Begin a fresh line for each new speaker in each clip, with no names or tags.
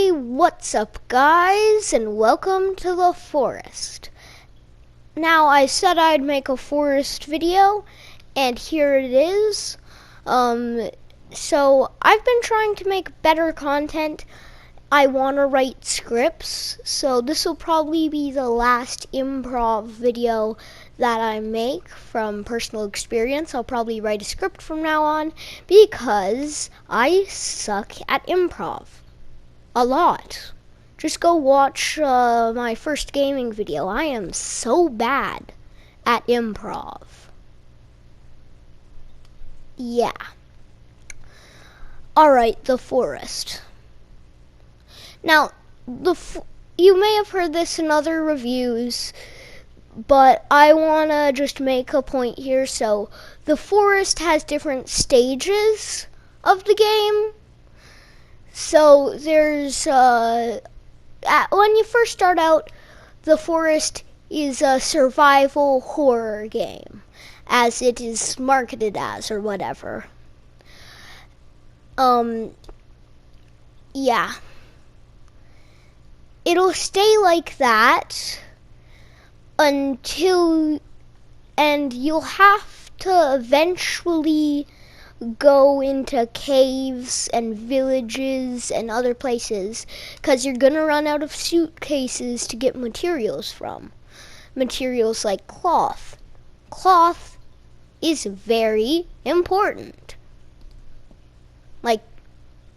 Hey, what's up guys, and welcome to the forest. Now, I said I'd make a forest video, and here it is. So I've been trying to make better content. I want to write scripts, so this will probably be the last improv video that I make from personal experience. I'll probably write a script from now on because I suck at improv. A lot. Just go watch my first gaming video. I am so bad at improv. Yeah. Alright, the forest. Now, you may have heard this in other reviews, but I want to just make a point here. So, the forest has different stages of the game. So there's, when you first start out, the forest is a survival horror game, as it is marketed as, or whatever. Yeah. It'll stay like that until, and you'll have to eventually go into caves and villages and other places, because you're gonna run out of suitcases to get materials from. Materials like cloth. Cloth is very important. Like,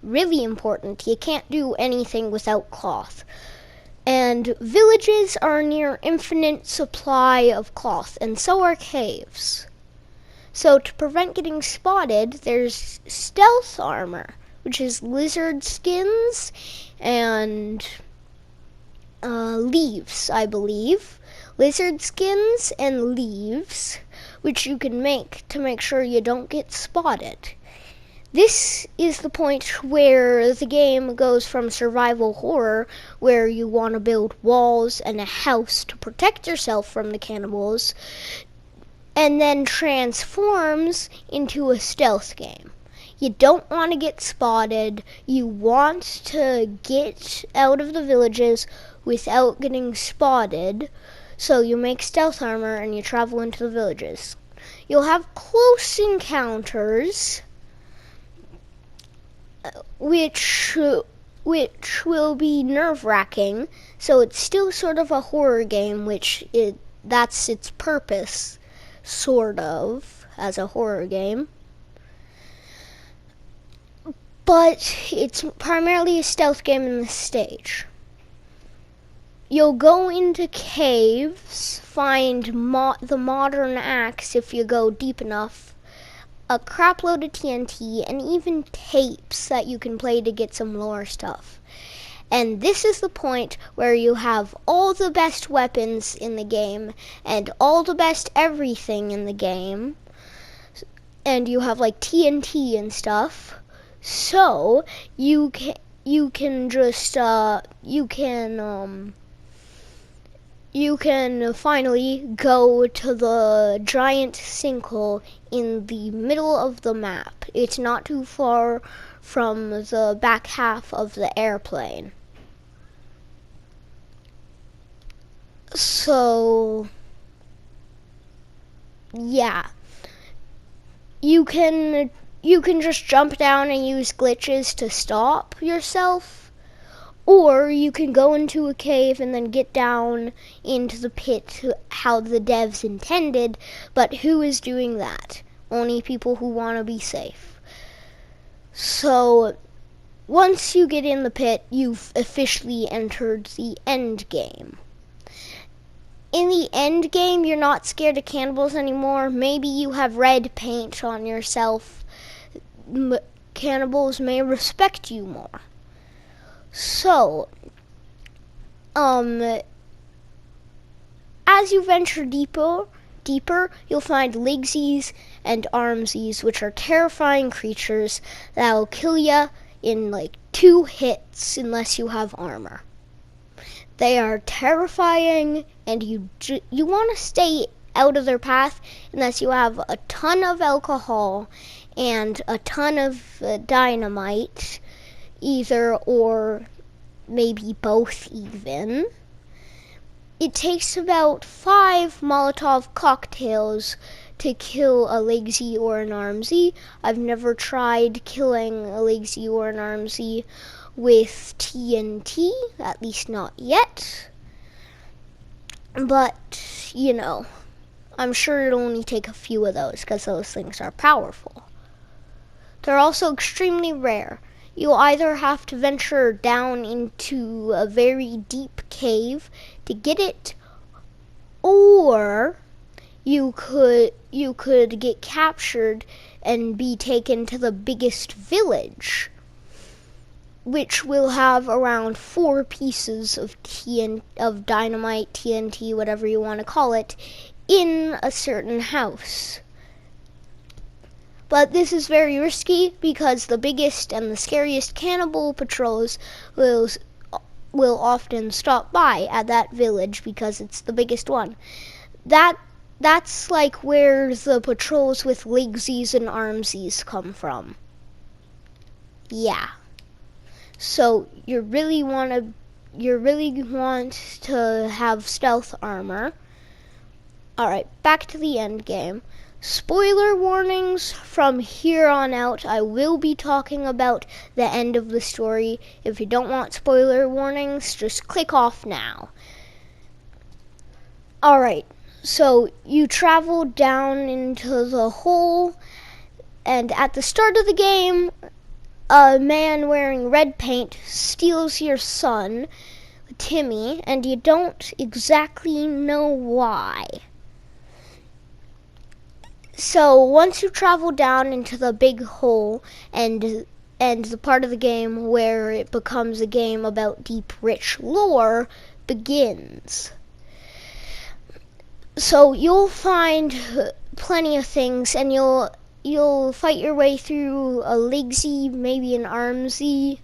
really important. You can't do anything without cloth. And villages are near infinite supply of cloth, and so are caves. So to prevent getting spotted, there's stealth armor, which is lizard skins and leaves, I believe. Lizard skins and leaves, which you can make to make sure you don't get spotted. This is the point where the game goes from survival horror, where you want to build walls and a house to protect yourself from the cannibals, and then transforms into a stealth game. You don't want to get spotted. You want to get out of the villages without getting spotted. So you make stealth armor and you travel into the villages. You'll have close encounters, which will be nerve-wracking. So it's still sort of a horror game, that's its purpose, sort of, as a horror game. But it's primarily a stealth game in this stage. You'll go into caves, find the modern axe if you go deep enough, a crap load of TNT, and even tapes that you can play to get some lore stuff. And this is the point where you have all the best weapons in the game and all the best everything in the game. And you have like TNT and stuff. So you can finally go to the giant sinkhole in the middle of the map. It's not too far from the back half of the airplane. So, yeah. You can just jump down and use glitches to stop yourself, or you can go into a cave and then get down into the pit how the devs intended, but who is doing that? Only people who want to be safe. So, once you get in the pit, you've officially entered the end game. In the end game, you're not scared of cannibals anymore. Maybe you have red paint on yourself. Cannibals may respect you more. So, as you venture deeper, you'll find Legsies and Armsies, which are terrifying creatures that will kill you in like 2 hits unless you have armor. They are terrifying, and you want to stay out of their path unless you have a ton of alcohol and a ton of dynamite, either or maybe both even. It takes about 5 Molotov cocktails to kill a Legsy or an Armsy. I've never tried killing a Legsy or an Armsy with TNT, at least not yet. But, you know, I'm sure it'll only take a few of those because those things are powerful. They're also extremely rare. You'll either have to venture down into a very deep cave to get it, or you could get captured and be taken to the biggest village, which will have around 4 pieces of dynamite, TNT, whatever you want to call it, in a certain house. But this is very risky because the biggest and the scariest cannibal patrols will often stop by at that village because it's the biggest one. That's like where the patrols with Legsies and Armsies come from. Yeah. So you really want to have stealth armor. Alright, back to the end game. Spoiler warnings, from here on out I will be talking about the end of the story. If you don't want spoiler warnings, just click off now. Alright, so you travel down into the hole, and at the start of the game, a man wearing red paint steals your son, Timmy, and you don't exactly know why. So once you travel down into the big hole and the part of the game where it becomes a game about deep, rich lore begins. So you'll find plenty of things, and you'll fight your way through a Legsy, maybe an Armsy,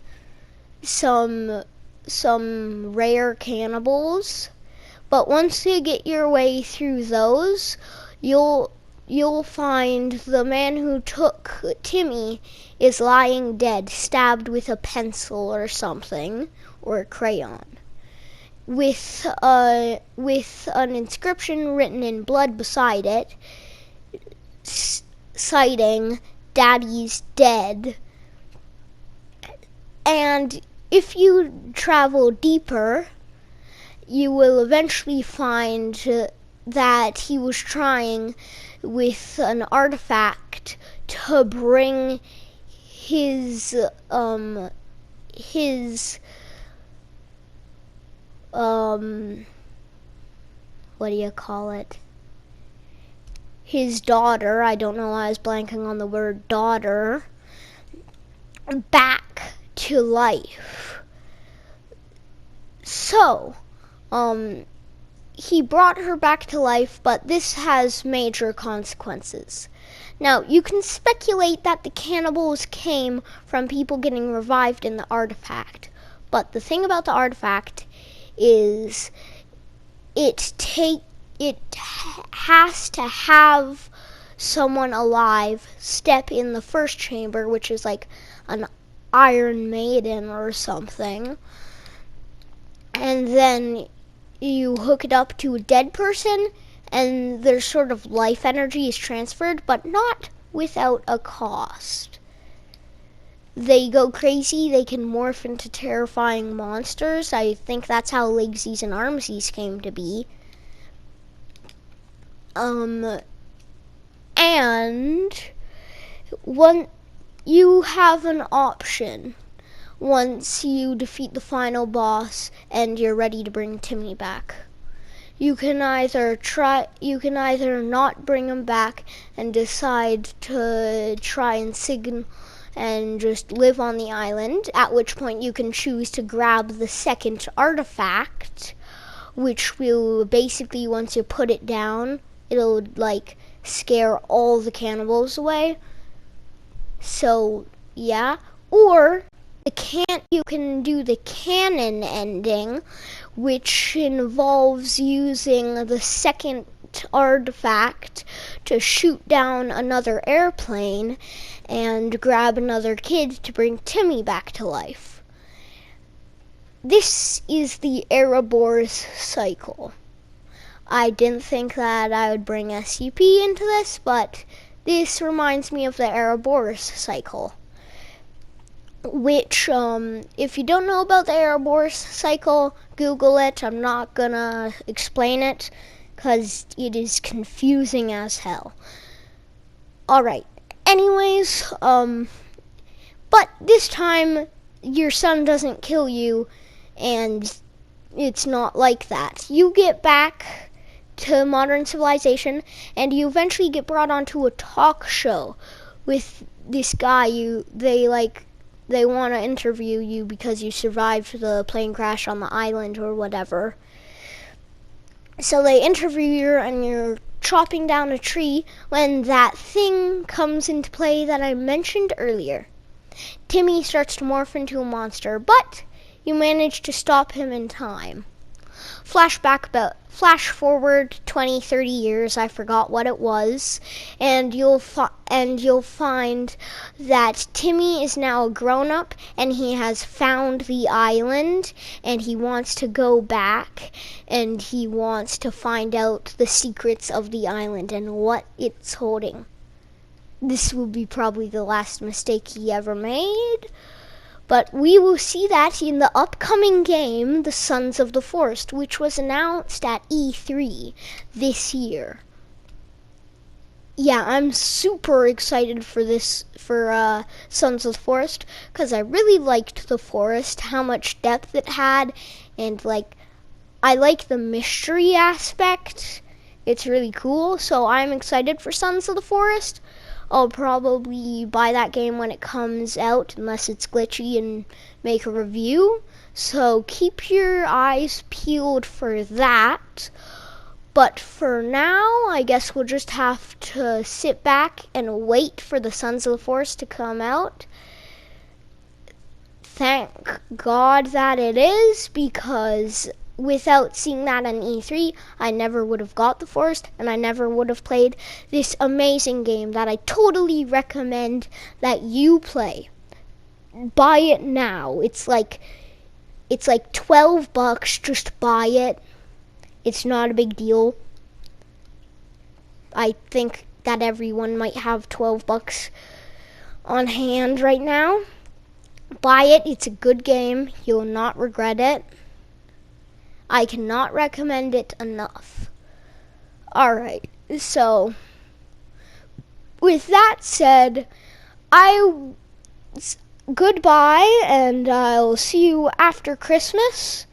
some rare cannibals. But once you get your way through those, you'll find the man who took Timmy is lying dead, stabbed with a pencil or something, or a crayon, with an inscription written in blood beside it, citing "Daddy's dead." And if you travel deeper, you will eventually find that he was trying with an artifact to bring his what do you call it? His daughter, I don't know why I was blanking on the word daughter, back to life. So, he brought her back to life, but this has major consequences. Now, you can speculate that the cannibals came from people getting revived in the artifact, but the thing about the artifact is it has to have someone alive step in the first chamber, which is like an Iron Maiden or something, and then you hook it up to a dead person, and their sort of life energy is transferred, but not without a cost. They go crazy, they can morph into terrifying monsters. I think that's how Legsies and Armsies came to be. And you have an option once you defeat the final boss and you're ready to bring Timmy back. You can either not bring him back and decide to try and signal and just live on the island, at which point you can choose to grab the second artifact, which will basically, once you put it down, it'll like scare all the cannibals away. So yeah, or you can do the canon ending, which involves using the second artifact to shoot down another airplane and grab another kid to bring Timmy back to life. this is the Ouroboros cycle. I didn't think that I would bring SCP into this, but this reminds me of the Ouroboros cycle. Which, if you don't know about the Ouroboros cycle, Google it. I'm not gonna explain it, because it is confusing as hell. Alright, anyways, but this time, your son doesn't kill you, and it's not like that. You get back to modern civilization, and you eventually get brought onto a talk show with this guy. They want to interview you because you survived the plane crash on the island or whatever. So they interview you, and you're chopping down a tree when that thing comes into play that I mentioned earlier. Timmy starts to morph into a monster, but you manage to stop him in time. Flash forward 20, 30 years, I forgot what it was, and you'll find that Timmy is now a grown-up, and he has found the island, and he wants to go back, and he wants to find out the secrets of the island and what it's holding. This will be probably the last mistake he ever made, but we will see that in the upcoming game, The Sons of the Forest, which was announced at E3 this year. Yeah, I'm super excited for this, for Sons of the Forest, because I really liked the forest, how much depth it had, and I like the mystery aspect. It's really cool, so I'm excited for Sons of the Forest. I'll probably buy that game when it comes out, unless it's glitchy, and make a review. So keep your eyes peeled for that. But for now, I guess we'll just have to sit back and wait for the Sons of the Forest to come out. Thank God that it is, because without seeing that on E3, I never would have got the Forest, and I never would have played this amazing game that I totally recommend that you play. Buy it now. It's like $12. Just buy it. It's not a big deal. I think that everyone might have $12 on hand right now. Buy it. It's a good game. You'll not regret it. I cannot recommend it enough. Alright, so with that said, goodbye, and I'll see you after Christmas.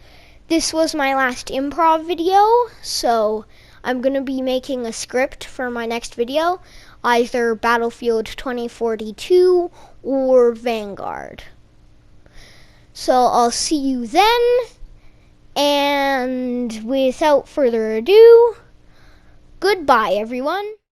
This was my last improv video, so I'm going to be making a script for my next video, either Battlefield 2042 or Vanguard. So I'll see you then. And without further ado, goodbye, everyone.